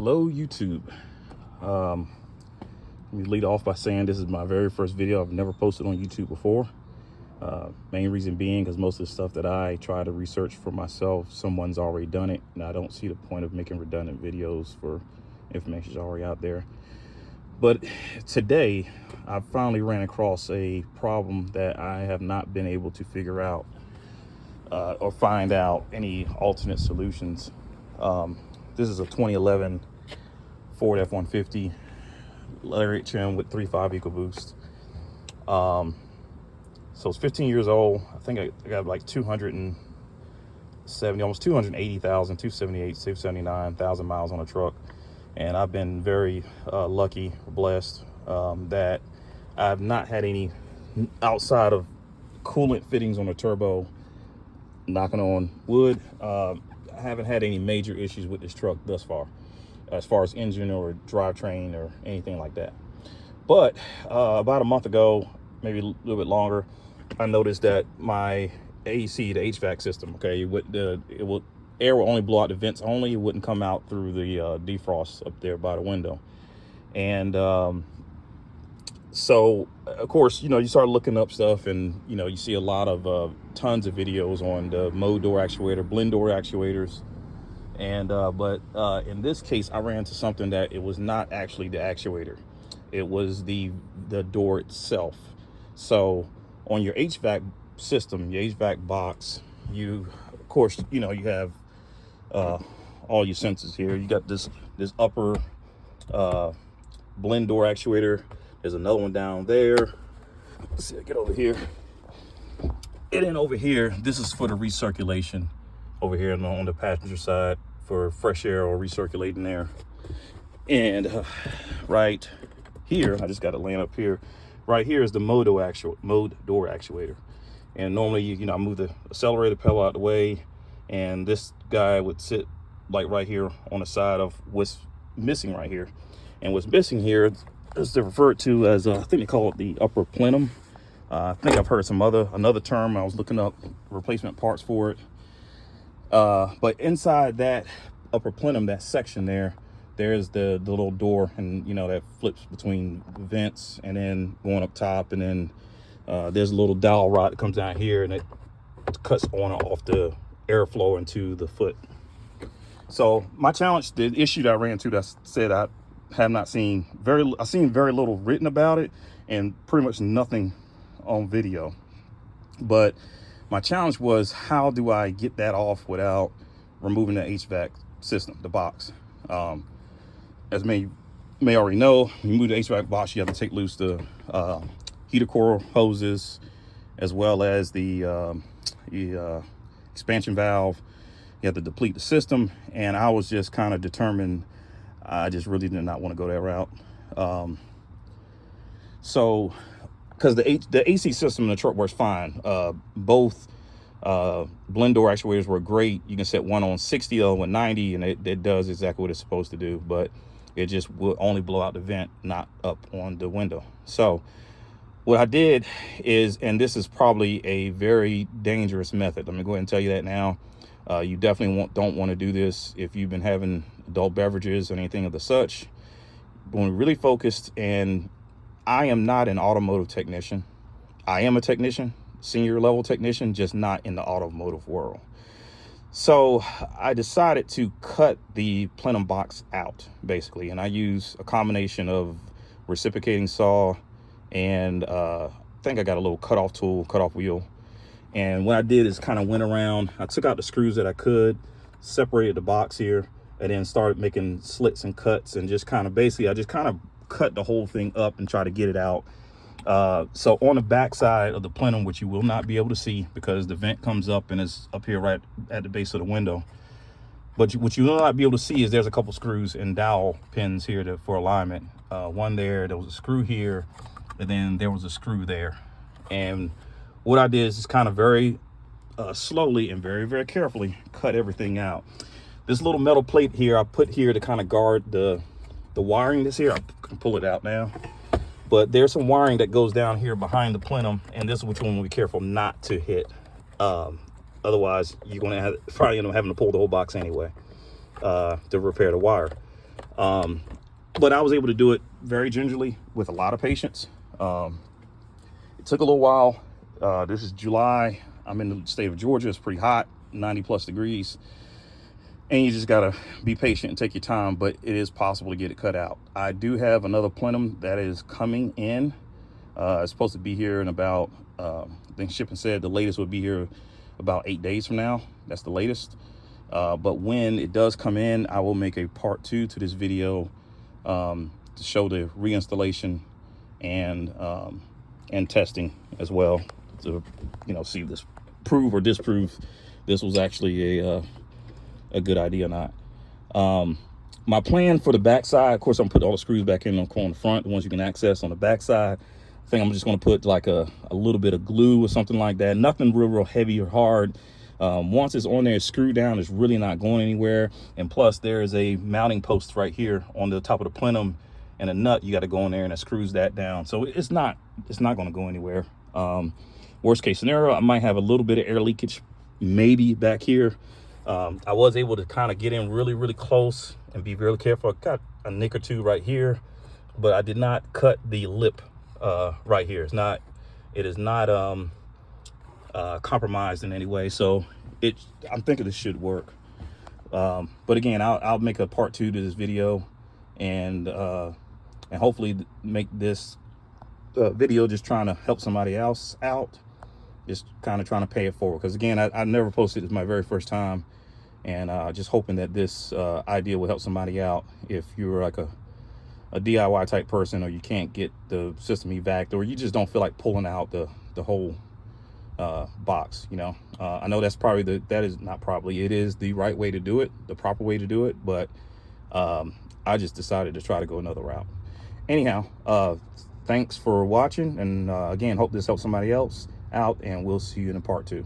Hello YouTube. Let me lead off by saying this is my very first video. I've never posted on YouTube before. Main reason being because most of the stuff that I try to research for myself, someone's already done it, and I don't see the point of making redundant videos for information that's already out there. But today I finally ran across a problem that I have not been able to figure out or find out any alternate solutions. This is a 2011 Ford F-150 Lariat trim with 3.5 EcoBoost. So it's 15 years old. I think I got like 270, almost 280,000, 278, 279,000 miles on a truck. And I've been very lucky, blessed that I've not had any, outside of coolant fittings on the turbo, knocking on wood, I haven't had any major issues with this truck thus far as engine or drivetrain or anything like that. But about a month ago, maybe a little bit longer, I noticed that my AC, the HVAC system, okay, air will only blow out the vents only. It wouldn't come out through the defrost up there by the window. And so of course, you start looking up stuff, and you see a lot of tons of videos on the mode door actuator, blend door actuators. And but in this case, I ran into something that it was not actually the actuator. It was the door itself. So on your HVAC system, your HVAC box, of course, you have all your sensors here. You got this upper blend door actuator. There's another one down there. Let's see, I get over here. And then over here, this is for the recirculation over here on the passenger side, for fresh air or recirculating air. And right here, I just got it laying up here. Right here is the mode door actuator. And normally, I move the accelerator pedal out the way, and this guy would sit like right here on the side of what's missing right here. And what's missing here is referred to as, I think they call it the upper plenum. I think I've heard another term. I was looking up replacement parts for it. But inside that upper plenum, that section there's the little door, and that flips between vents and then going up top, and then there's a little dowel rod that comes down here, and it cuts on and off the airflow into the foot. So my challenge, the issue that I ran into, that said I have not seen I've seen very little written about it, and pretty much nothing on video. But my challenge was, how do I get that off without removing the HVAC system, the box? As may already know, when you move the HVAC box, you have to take loose the heater core hoses, as well as the expansion valve. You have to deplete the system, and I was just kind of determined. I just really did not want to go that route. So, because the AC system in the truck works fine. Both blend door actuators were great. You can set one on 60, the other one 90, and it does exactly what it's supposed to do. But it just will only blow out the vent, not up on the window. So what I did is, and this is probably a very dangerous method, let me go ahead and tell you that now. You definitely don't want to do this if you've been having adult beverages or anything of the such. When we're really focused, and I am not an automotive technician. I am a technician, senior level technician, just not in the automotive world. So I decided to cut the plenum box out, basically. And I use a combination of reciprocating saw and I think I got a little cutoff wheel. And what I did is kind of went around, I took out the screws that I could, separated the box here, and then started making slits and cuts, and just kind of I just kind of cut the whole thing up and try to get it out. So on the back side of the plenum, which you will not be able to see because the vent comes up and is up here right at the base of the window. But what you will not be able to see is there's a couple screws and dowel pins here for alignment. One there was a screw here, and then there was a screw there. And what I did is just kind of very slowly and very, very carefully cut everything out. This little metal plate here I put here to kind of guard the wiring that's here. I can pull it out now. But there's some wiring that goes down here behind the plenum, and this is what you want to be careful not to hit. Otherwise, you're going to probably end up having to pull the whole box anyway to repair the wire. But I was able to do it very gingerly with a lot of patience. It took a little while. This is July. I'm in the state of Georgia. It's pretty hot, 90+ degrees. And you just gotta be patient and take your time, but it is possible to get it cut out. I do have another plenum that is coming in. It's supposed to be here in about, I think shipping said the latest would be here about 8 days from now. That's the latest. But when it does come in, I will make a part 2 to this video to show the reinstallation and testing as well, to see if this prove or disprove this was actually a good idea or not. My plan for the backside, of course, I'm putting all the screws back in on the front, the ones you can access on the backside. I think I'm just going to put like a little bit of glue or something like that. Nothing real heavy or hard. Once it's on there, it's screwed down, it's really not going anywhere. And plus there is a mounting post right here on the top of the plenum and a nut. You got to go in there and it screws that down. So it's not going to go anywhere. Worst case scenario, I might have a little bit of air leakage maybe back here. I was able to kind of get in really close and be really careful. I got a nick or two right here, but I did not cut the lip right here. It is not compromised in any way, so I'm thinking this should work. But again, I'll make a part 2 to this video, and hopefully make this video just trying to help somebody else out, just kind of trying to pay it forward, because again, I never posted. It's my very first time, and just hoping that this idea will help somebody out if you're like a DIY type person, or you can't get the system evac'd, or you just don't feel like pulling out the whole box. I know that's probably it is the right way to do it, the proper way to do it, but I just decided to try to go another route. Anyhow, thanks for watching, and again, hope this helps somebody else out, and we'll see you in a part 2.